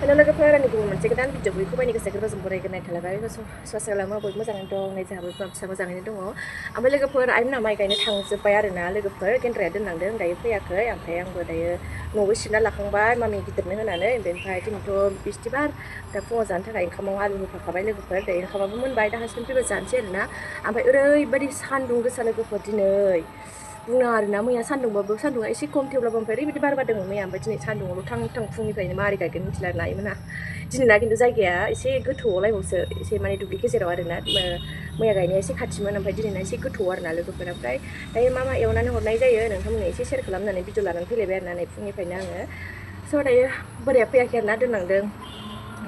Hello लोगोफोर आंनि गुबुन मोनसे गोदान भिडिअ बयखौबो आंनि गोसो गोरबोजों बरायग्रोनाय थालायबाय ससे खालामो बयबो मोजाङैनो दं नै जोंहाबो बिमा फिसा मोजाङैनो दङ ओमफ्राय लोगोफोर आइमोना माइ गायनो थांजोब्बाय आरोना लोगोफोर गेन्द्राया दोनलांदों दायो फैयाखै ओमफ्राय आंबो दायो न'बो सिबना लाखांबाय मामि गिदिरनो होनानै ओमफ्राय दिनैथ' बिस्थिबार दा फुङाव जानो थाखाय ओंखामाव आलु होफाखाबाय लोगोफोर दायो ओंखामाबो मोनबाय दा हासबेन्ड फैबा जानोसै आरोना ओमफ्राय ओरैबायदि सान्दुं गोसा लोगोफोर दिनै बुंनाङा आरोना मैया सान्दुंबाबो सान्दुंआ एसे खम थेवब्लाबो ओमफ्राय ओरैबायदि बार बारदोंमोन मैया ओमफ्राय दिनै सान्दुंआवल' थां थां फुंनिफ्रायनो मारै गायगोन मिथिला आरोना आइमोना दिनैना खिन्थु जायगाया एसे गोथौआवलायबावसो एसे माने दुब्लि गेजेराव आरोना मैया गायनाया एसे खाथिमोन ओमफ्राय दिनैना एसे गोथौ आरोना लोगोफोर ओमफ्राय दायो मा एवनानै हरनाय जायो नोंथांमोननो एसे शेयार खालामनानै भिडिअ लानानै फैलायबाय आरोना नै फुंनिफ्रायनो आङो स' दायो बोराया फैयाखै आरोना दोनलांदों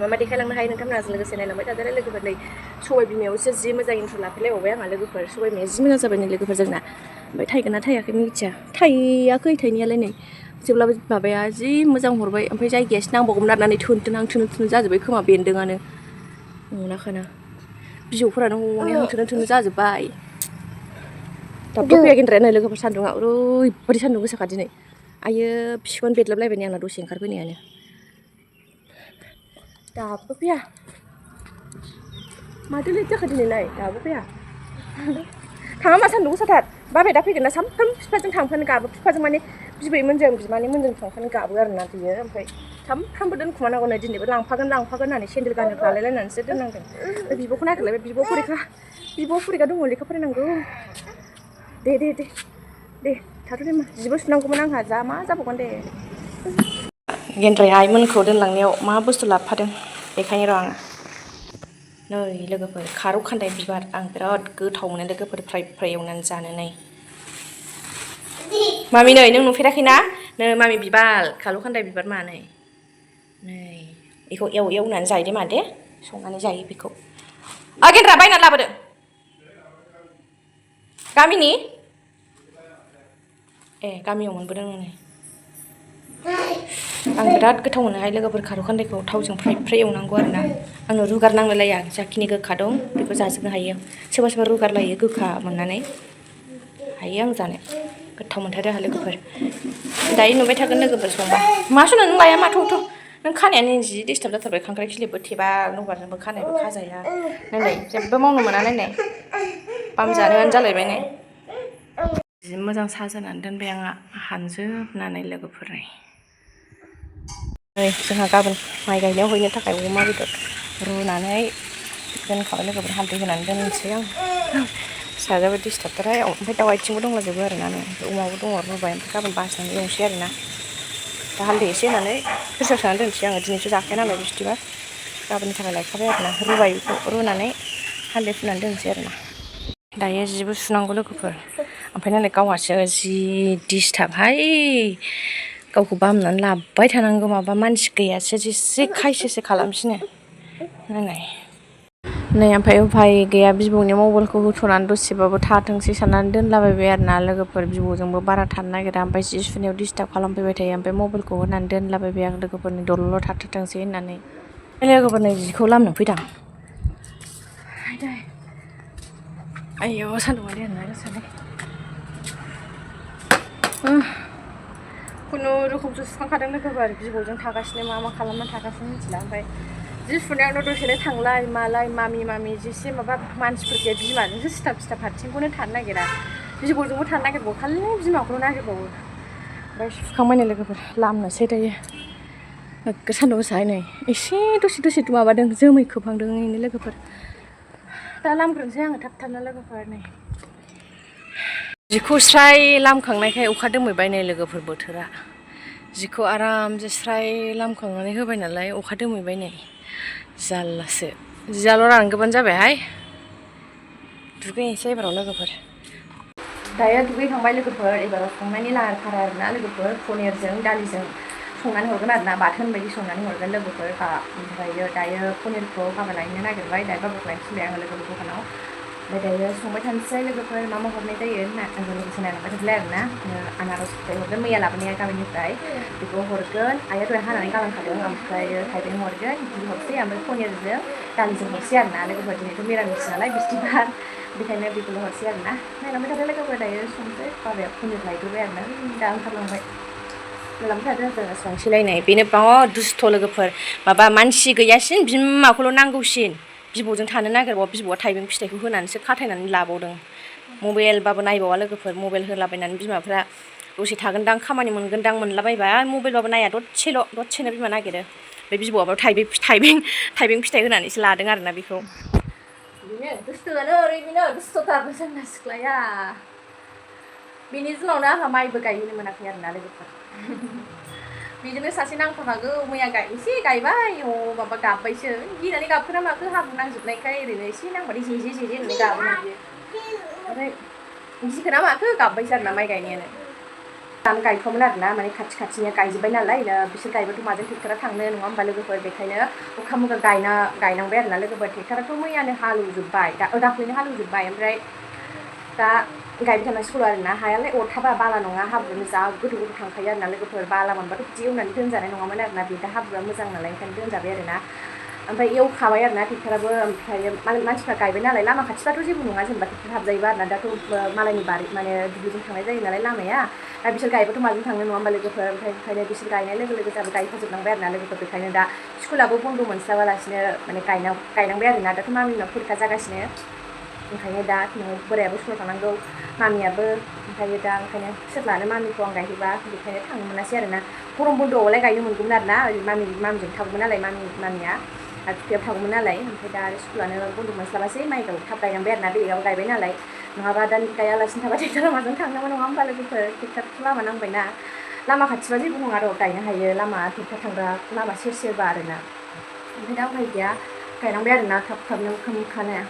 मा देखायलांनो हायो नोंथांमोना जों लोगोसे नायलांबाय थादों लोगोफोर नै सबाइ बिमायावसो जि मोजां इन्ट्र' लाफैलायबावबाय आंहा लोगोफोर सबाइ बिमाया जि मोजां जाबाय नै लोगोफोर जोंना ओमफ्राय थायगोन ना थायाखै मिथिया थायाखै थाइनायालाय नै जेब्लाबो माबाया जि मोजां हरबाय ओमफ्राय जायगायासो नांबावगौमोन आरोना नै थोनो जाजोब्बाय खोमा बेन्दोंआनो मोनाखाना बिजौफोरानो हनै थोनो जाजोब्बाय दाबो फैया गेन्द्राया नै लोगोफोर सान्दुङा ओरैबायदि सान्दुं गोसाखा दिनै आयो फिफान बेदलाबलायबाय नै आंना दसे ओंखारबोनायानो दाबो फैया माथो लेट जाखो दिनैलाय दाबो फैया थाङा मा सान्दुं गोसाथार बाबाया दा फैगोन ना सामफ्राम बिफाजों थांफानो गाबो बिफाजों माने बिबैमोनजों बिमानैमोनजों थांफानो गाबो आरोना बियो ओमफ्राय सामफ्रामबो दोनखुमानांगौनो दिनैबो लांफागोन होननानै सेन्देल गाननो लालायलायनानैसो दोननांदों ओमफ्राय बिब'खौ नागिरलायबाय बिब' फरिखा दङ लेखा फरायनांगौ दे थाथ' दे मा जिबो सुनांगौमोन आंहा जा मा जाबावगोन दे गेन्द्राया आइमोनखौ दोनलांनायाव मा बुस्थु लाबोफादों बेखायनो र' आङो नै लोगोफोर खारौ खान्दाय बिबार आं बिराद गोथाव मोनो लोगोफोर फ्राय एवनानै जानो नै मामि नै नों नुफेराखैना नै मामि बिबार खारौ खान्दाय बिबार मा नै बेखौ एवनानै जायो दे मा दे संनानै जायो बेखौ गेन्द्रा बायनानै लाबोदो गामिनि गामियाव मोनबोदों नै आं बिराद गोथाव मोनोहाय लोगोफोर खारौ खान्दायखौ थावजों फ्राय एवनांगौ आरोना आंनो रुगारनांलायलाया जाखिनि गोखा दं बेखौ जाजोबनो हायो सोरबा सोरबा रुगारलायो गोखा मोननानै हायो आं जानो गोथाव मोनथारो आंहा लोगोफोर दायो नुबाय थागोन लोगोफोर संबा मा सना नों लाया माथोथ' नों खानायानो जि डिस्टार्ब जाथारबाय खांख्राइ खिलिबबो थेबा लबारजोंबो खानायबो खाजाया नायलाय जेबो मावनो मोना नायलाय बामजानोआनो जालायबाय नै जि मोजां साजायनानै दोनबाय आंहा हानजोबनानै लोगोफोर नै जोंहा गाबोन माइ गायनायाव हैनो थाखाय अमा बेदर रुनानै दोनखाबाय लोगोफोर हालदै होनानै दोनसै आं फिसाजोबो डिस्टार्बथारहाय ओमफ्राय दाउ आथिंबो दंलाजोबो आरोना नै अमाबो दङ रुबाय ओमफ्राय गाबोन बासिनानै एवनोसै आरोना दा हालदै एसे होनानै फ्रिजाव सोनानै दोनसै आङो दिनैसो जाखाया नालाय बिस्थिबार गाबोननि थाखाय लायखाबाय आरोना रुबाय बेखौ रुनानै हालदै फुनानै दोनसै आरोना दायो जिबो सुनांगौ लोगोफोर ओमफ्राय नालाय गावहासो जि डिस्टार्बहाय गावखौ बामनानै लाबोबाय थानांगौ माबा मानसि गैयासो जेसे खायसेसो खालामसिनो नायलाय नै ओमफ्राय उफाय गैया बिबौनि मबाइलखौ होथ'नानै दसेबाबो थाथोंसै साननानै दोनलाबायबाय आरोना लोगोफोर बिबौजोंबो बारा थानो नागिरा ओमफ्राय जि सुनायाव डिस्टार्ब खालामफैबाय थायो ओमफ्राय मबाइलखौ होनानै दोनलाबायबाय आं लोगोफोरनि दलल' थाथोंसै होननानै लोगोफोरनि जिखौ लामनो फैदां आयौ सान्दुंआ देरना गोसालै खुनुरुखुमसो सुखांखादों लोगोफोर बिबौजों थागासिनो मा खालामनानै थागासिनो मिथिला ओमफ्राय जि सुनायावनो दसेनो थांलाय मालाय मामि जेसे माबा मानसिफोरखौ बिमाजोंसो सिथाब हारसिंखौनो थानो नागिरा बिबौजोंबो थानो नागिरबावो खालि बिमाखौल' नागिरबावो ओमफ्राय सुखांबाय नै लोगोफोर लामनोसै दायो नोगोद सान्दुं गोसाहाय नै एसे दसे माबादों जोमै खोबहांदों नै लोगोफोर दा लामग्रोनोसै आङो थाबनो लोगोफोर नै जिखौ स्राय लामखांनायखाय अखा दोमैबाय नै लोगोफोर बोथोरा जिखौ आरामसे स्राय लामखांनानै होबाय नालाय अखा दोमैबाय नै जारलासो जियाल' रानगोबानो जाबायहाय दुगैनोसै एबाराव लोगोफोर दायो दुगैखांबाय लोगोफोर एबाराव संनायनि लाहार फाहार आरोना लोगोफोर पनिरजों दालिजों संनानै हरगोन आरोना बाथोन बायदि संनानै हरगोन लोगोफोर ओमफ्रायो दायो पनिरखौ गाबोन लायनो नागिरबाय दायो बाबाखौ लायनो थिनबाय आङो लोगोफोर दखानाव ओमफ्राय दायो संबाय थानोसै लोगोफोर मा हरनाय जायो होनना आंजों लोगोसे नायलांबाय थानोसै आरोना आनारस फिथाइ हरगोन मैया लाबोनाया गामिनिफ्राय बेखौ हरगोन आइया दहाय हानानै गालांखादों ओमफ्रायो थाइबें हरगोन बिदि हरसै ओमफ्राय पनिरजों दालिजों हरसै आरोना लोगोफोर दिनैथ' मिरामिस नालाय बिस्थिबार बेखायनो बेखौल' हरसै आरोना नायलांबाय थादो लोगोफोर दायो संसै बाबाया पनिर लायग्रोबाय आरोना दा ओंखारलांबाय लांबाय थादों जोङो संसिलायनाय बेनो दुस्थ' लोगोफोर माबा मानसि गैयासिन बिमाखौल' नांगौसिन बिबौजों थानो नागिरबाव बिबौआ थाइबें फिथाइखौ होनानैसो खाथायनानै लाबावदों मबाइलबाबो नायबावा लोगोफोर मबाइल होलाबायनानै बिमाफ्रा दसे थागोनदां खामानि मोनगोनदां मोनलाबायबा मबाइलबाबो नाया दसेनो बिमा नागिरो बे बिबौआबो थाइबें फिथाइ होनानैसो लादों आरोना बेखौ बेनो दुस्थ'आनो ओरैनो दुस्थ'थार जोंना सिख्लाया बेनि जुनावनो आंहा माइबो गायहैनो मोनाखै आरोना लोगोफोर बेजोंनो सासे नांफाखागौ मैया एसे गायबाय माबा गाबबायसो गिनानै गाबखोना माखो हाब्रु नांजोबनायखाय ओरैनो एसे नांबाथाय जेजे होननानै गाबोना बियो ओमफ्राय गिखोना माखो गाबबायसो आरोना माइ गायनायानो आं गायथ'मोन आरोना माने खाथिनिया गायजोब्बाय नालाय बिसोर गायबाथ' माजों ट्रेक्टरा थांनो नङा होमबा लोगोफोर बेखायनो अखा मुगा गायनांबाय आरोना लोगोफोर ट्रेक्टराथ' मैयानो हालेवजोब्बाय दाख्लैनो हालेवजोब्बाय ओमफ्राय दा गायबाय थानांसिगौ आरोना हायालाय अरथाबा बाला नङा हाब्रुआनो जा गोथौ थांखायो आरोना लोगोफोर बाला मोनबाथ' बिदि एवनानै दोनजानाय नङामोन आरोना बे दा हाब्रुआ मोजां नालाय ओंखायनो दोनजाबाय आरोना ओमफ्राय एवखाबाय आरोना ट्रेक्टराबो ओमफ्राय मानसिफ्रा गायबाय नालाय लामा खाथिबाथ' जेबो नङा जेनेबा ट्रेक्टर हाबजायोबा आरोना दाथ' मालायनि बारि माने दुब्लिजों थांनाय जायो नालाय लामाया दा बिसोर गायबाथ' माजों थांनो नङा होमबा लोगोफोर ओमफ्राय ओंखायनो बिसोर गायनाय लोगो लोगो जाबो गायफाजोबनांबाय आरोना लोगोफोर बेखायनो दा स्कुलाबो बन्द' मोनस्लाबालासिनो माने गायनांबाय आरोना दाथ' मामिनाव फरिखा जागासिनो ओंखायनो दा बोरायाबो स्कुलाव थांनांगौ मामियाबो ओमफ्राय दा ओंखायनो सोर लानो मामिखौ आं गायहैबा बेखायनो थांनो मोनासै आरोना गरम बन्द'आवलाय गायनो मोनगौमोन आरोना मामिजों थागौमोन नालाय मामिया आरो बिफायाबो थागौमोन नालाय ओमफ्राय दा आरो स्कुलानो बन्द' मोनस्लाबासै माइखौ थाब गायनांबाय आरोना बेलेगाव गायबाय नालाय नङाबा दा गायालासिनो थाबा ट्रेक्टरा माजों थांनांगौ नङा होमबा लोगोफोर ट्रेक्टरथ' लामा नांबायना लामा खाथिबा जेबो नङा र' गायनो हायो लामा ट्रेक्टर थांग्रा लामा सेरबा आरोना ओमफ्राय दा उफाय गैया गायनांबाय आरोना थाबनो ओंखानो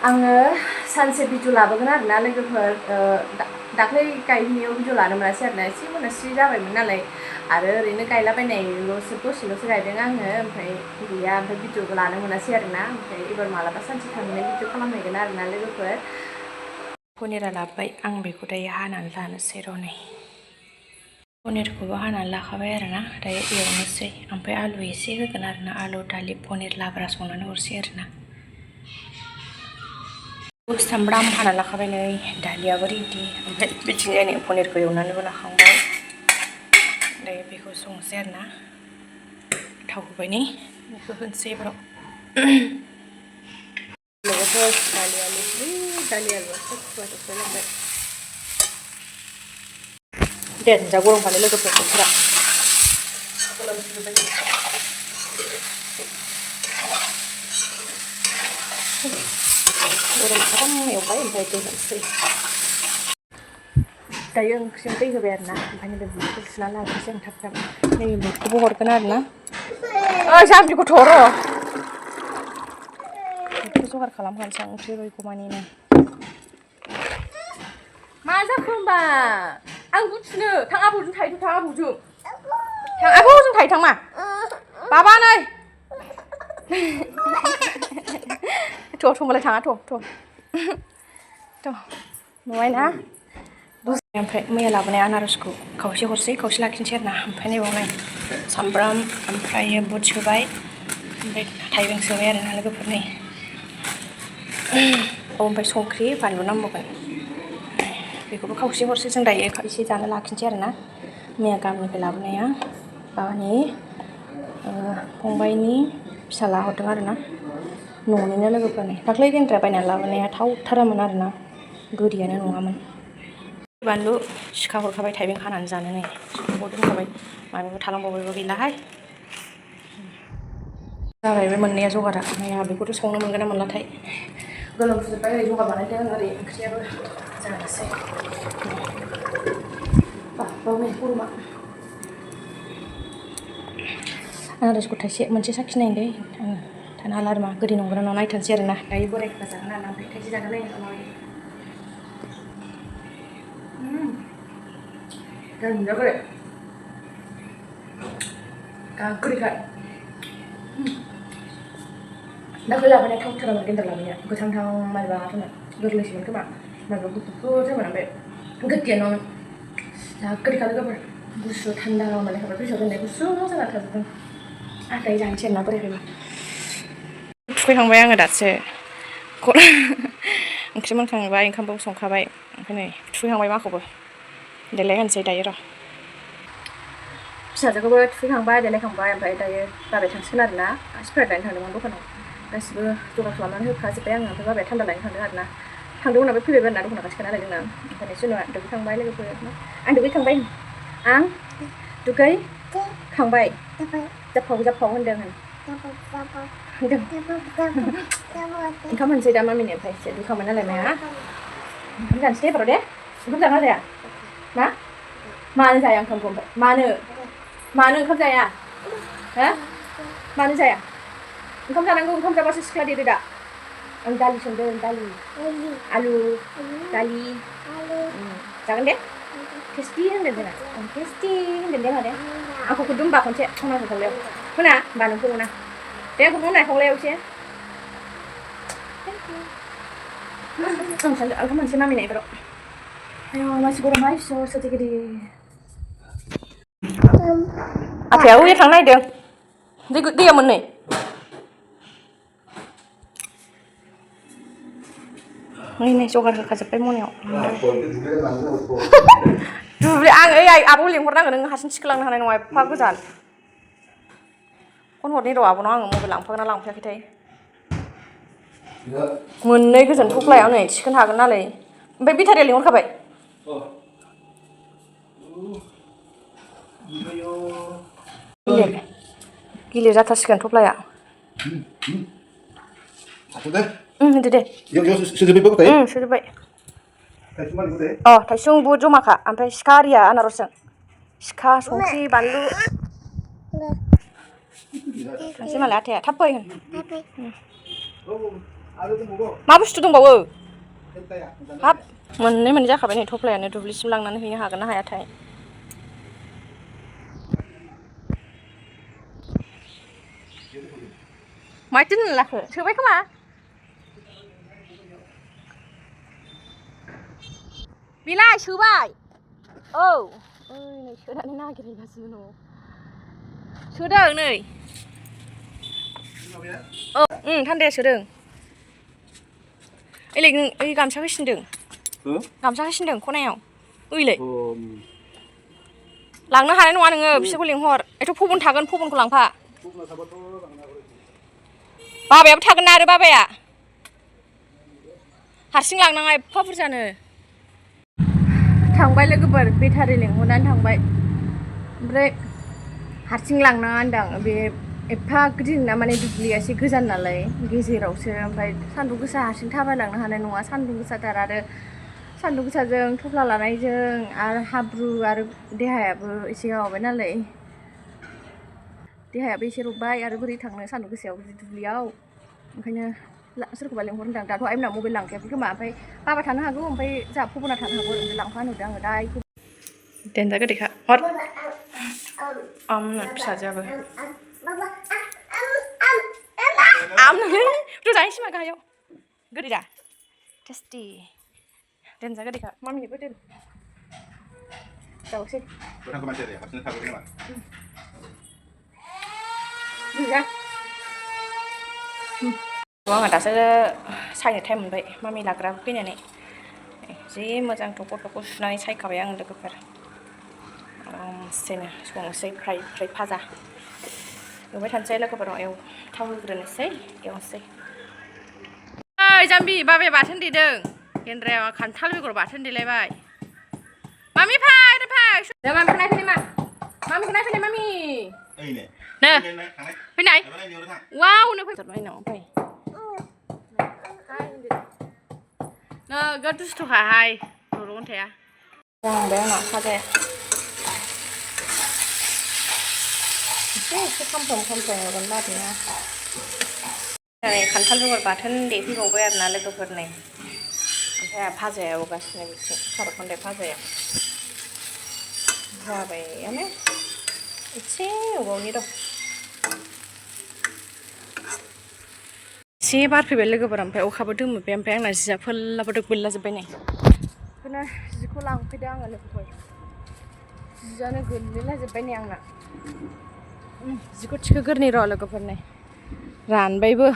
आङो सानसे भिडिअ लाबोगोन आरोना लोगोफोर दाख्लै गायहैनायाव भिडिअ लानो मोनासै आरोना एसे मोनासै जाबायमोन नालाय आरो ओरैनो गायलाबायनायल'सो दसेल'सो गायदों आङो ओमफ्राय गैया ओमफ्राय भिडिअबो लानो मोनासै आरोना ओमफ्राय एबार मालाबा सानसे थांनानै भिडिअ खालामहैगोन आरोना लोगोफोर पनिरा लाबोबाय आं बेखौ दायो हानानै लानोसै र' नै पनिरखौबो हानानै लाखाबाय आरोना दायो एवनोसै ओमफ्राय आलु एसे होगोन आरोना आलु दालि पनिर लाब्रा संनानै हरसै आरोना सामब्राम हाना लाखाबाय नै दालियाबो रेडि ओमफ्राय बिथिंजायनि पनिरखौ एवनानैबो लाखांबाय दायो बेखौ संसै आरोना थाव होबाय नै बेखौ होनोसै एबाराव दालि आलुआसो फुवाजोबलायलांबाय देनजा गरमखालै लोगोफोर बोथोरा गरम खालाम एवबाय ओमफ्राय दै होनोसै दायो ओंख्रियाव दै होबाय आरोना ओमफ्राय नैबे बुटखौ सुनानै लाग्रोसै आं थाब नैबे बुटखौबो हरगोन आरोना जाम्बि गथ' र' बुटखौ जगार खालामखानोसै आं ओंख्रि रुइगौमानिनो मा जाखो होमबा आं बुथुनो थां आबौजों थाहैथ' थां आबौजों थां मा बाबा नै थ' होमबालाय थाङा थ' नुबाय ना ओमफ्राय मैया लाबोनाय आनारसखौ खावसे हरसै खावसे लाखिनोसै आरोना ओमफ्राय नैबाव नाय सामब्राम ओमफ्राय बुट सोबाय ओमफ्राय थाइबें सोबाय आरोना लोगोफोर नै ओमफ्राय संख्रि बानलु नांबावगोन बेखौबो खावसे हरसै जों दायो एसे जानो लाखिनोसै आरोना मैया गामिनिफ्राय लाबोनाया बाबानि फंबाइनि फिसाला हरदों आरोना न'निनो लोगोफोरनि दाख्लै गेन्द्रा बायनानै लाबोनाया थावथारामोन आरोना गोदैयानो नङामोन बानलु सिखा हरखाबाय थाइबें हानानै जानो नै संख्रिखौ दोनखाबाय माबाबो थालांबावबायबो गैलाहाय जाबाय बे मोननैया जगारा मैया बेखौथ' संनो मोनगोन ना मोनलाथाय गोलोमफुजोब्बाय ओरै जगार बानायदों ओरै ओंख्रियाबो जानोसै बावबाय गरमा आनारसखौ मोनसे साखिनायदों आङो थानो हाला आरो मा गोदै नंगौना नङा नायथारसै आरोना दायो बोरायफ्रा जागोन आरोना ओमफ्राय थाइसे जानो नायनो माबायदि गोदै गोदैखाय दाख्लै लाबोनाया थावथारामोन गेन्द्रा लाबोनाया गोथां माइबाथारमोन गोरलैसोमोन खोमा माइबा गुफुरफोरमोन ओमफ्राय गोदैयानो नङामोन जा गोदैखा लोगोफोर गुसु थान्दा मोनलायखाबाय फ्रिजआव दोननाय गुसु जाना थाजोबदों दायो जानोसै आरोना बोरायफैबा थुखैखांबाय आङो दासो ओंख्रि मोनखांबाय ओंखामबो संखाबाय ओमफ्राय नै थुखैखांबाय माखौबो देलायहोनोसै दायो र' फिसाजोखौबो थुखैखांबाय देलायखांबाय ओमफ्राय दायो बाबाया थांसिगोन आरोना स्प्राइट लायनो थांदोंमोन दखानाव गासिबो जगार खालामनानै होखाजोब्बाय आङो ओमफ्राय बाबाया थान्दा लायनो थांदों आरोना थांदोंमोन ओमफ्राय फैबायबो आरोना दखाना खाथिखा नालाय जोंना ओंखायनो जुनुआ दुगैखांबाय लोगोफोर आं दुगैखांबाय आं दुगैखांबाय जाफाव होनदों ओंखाम होनसै दा मामिनो ओमफ्राय एसे दुगैखांबाय नालाय माया ओंखाम जानोसै दे बाराव दे ओंखाम जागोन ना जाया मा मानो जाया ओंखामखौ ओमफ्राय मानो ओंखाम जाया हो मानो जाया ओंखाम जानांगौ ओंखाम जाबासो सिख्ला देरो दा आं दालि संदों दालि आलु दालि जागोन दे टेस्टि होनदों जोंना टेस्टि होनदों दे माने आंखौ खुरदुं होनबा खनसे संनांगौ खावलायाव होना होनबा नोंखौ मोना दे खुरदुं होनाय खावलायाव एसे ओंखाम मोनसे मामिनाय एबाराव आयौ मानसि गरमहाय सोरथो गिदिर आखाया उइया थांनो नागिरदों दैया मोननै नै जगार होखाजोब्बाय मनायाव दुब्लि आं ओइ आब'खौ लिंहरनांगोन नों हारसिं थिखोलांनो हानाय नङा एफा गोजान फन हरनि र' आब'नाव आङो मबाइल लांफागोन ना लांफायाखैथाय मोननै गोजोन थफ्लायाव नै थिखोनो हागोन नालाय ओमफ्राय बेटारिया लिंहरखाबाय गिलिर जाथारसिगोन थफ्लाया होदो दे सोजोब्बाय थाइसुं बुट जमाखा ओमफ्राय सिखा आरिया आनारसजों सिखा संख्रि बानलु थांसै मालाय आथाया थाब फै मा बुस्थु दंबावो हाब मोननै जाखाबाय नै थफ्लायानो दुब्लिसिम लांनानै हैनो हागोन ना हायाथाय माथो दोननो लाखो सोबाय खोमा बेलाय सोबाय औ नै सोनानै नागिरहैगासिनो न'आव सोदों नै औ थान्दाया सोदों ओइ गामसा होसिनदों खनायाव ओइलाय लांनो हानाय नङा नोङो बिसोरखौ लिंहर एथ' फबन थागोन फबनखौ लांफा बाबायाबो थागोन ना आरो बाबाया हारसिं लांनाङा एफा बुरजानो थांबाय लोगोफोर बेटारि लिंहरनानै थांबाय ओमफ्राय हारसिं लांनाङा होनदां बे एफा गिदिर ना माने दुब्लिया एसे गोजान नालाय गेजेरावसो ओमफ्राय सान्दुं गोसा हारसिं थाबायलांनो हानाय नङा सान्दुं गोसाथार आरो सान्दुं गोसाजों थफ्ला लानायजों आरो हाब्रु आरो देहायाबो एसे माबाबाय नालाय देहायाबो एसे रबबाय आरो बोरै थांनो सान्दुं गोसायाव दुब्लियाव ओंखायनो सोरखौबा लिंहरदां दाथ' आइमोना मबाइल लांखायाखै खोमा ओमफ्राय बाबा थानो हागौ ओमफ्राय जोंहा फबना थानो हागौ ओमफ्राय लांफा नुदों आङो दा देनजार गोदैखा हर फिसाजोआबो रोजाहै सिमा गाहायाव गोदै दा टेस्टि देनजार गोदैखा मामिनोबो दोन जावसै आंहा दासो सायनो टाइम मोनबाय मामि लाग्रा फैनानै जि मोजां थख' सुनानै सायखाबाय आं लोगोफोर आरामसेनो संनोसै फ्राय फाजा एवबाय थानोसै लोगोफोराव थाव होग्रोनोसै एवनोसै ओइ जाम्बि बाबाया बाथोन देदों गेन्द्राया खान्थाल बेगर बाथोन देलायबाय मामि फै मामिखौ नायफैनाय मामिखौ नायफैनाय मामि नो फैनाय वाव नो फै ओमफ्राय नोगोद दुस्थ'खाहाय र'न थाया जांबाय आंना फाजाया एसे खामफ्राम एवगोन मादैया खान्थाल बेगर बाथोन देफैबावबाय आरोना लोगोफोर नै ओमफ्राय भाजाया एवगासिनो बिथिं खार'खान्दाय भाजाया जाबायानो एसे एवबावनि र' एसे बारफैबाय लोगोफोर ओमफ्राय अखाबो दोमैबाय ओमफ्राय आंना जिया फोल्लाबो गोलैलाजोब्बाय नै बेखौनो जिखौ लांफैदो आङो लोगोफोर जियानो गोलैलाजोब्बाय नै आंना जिखौ थिखोगोरनि र' लोगोफोर नै रानबायबो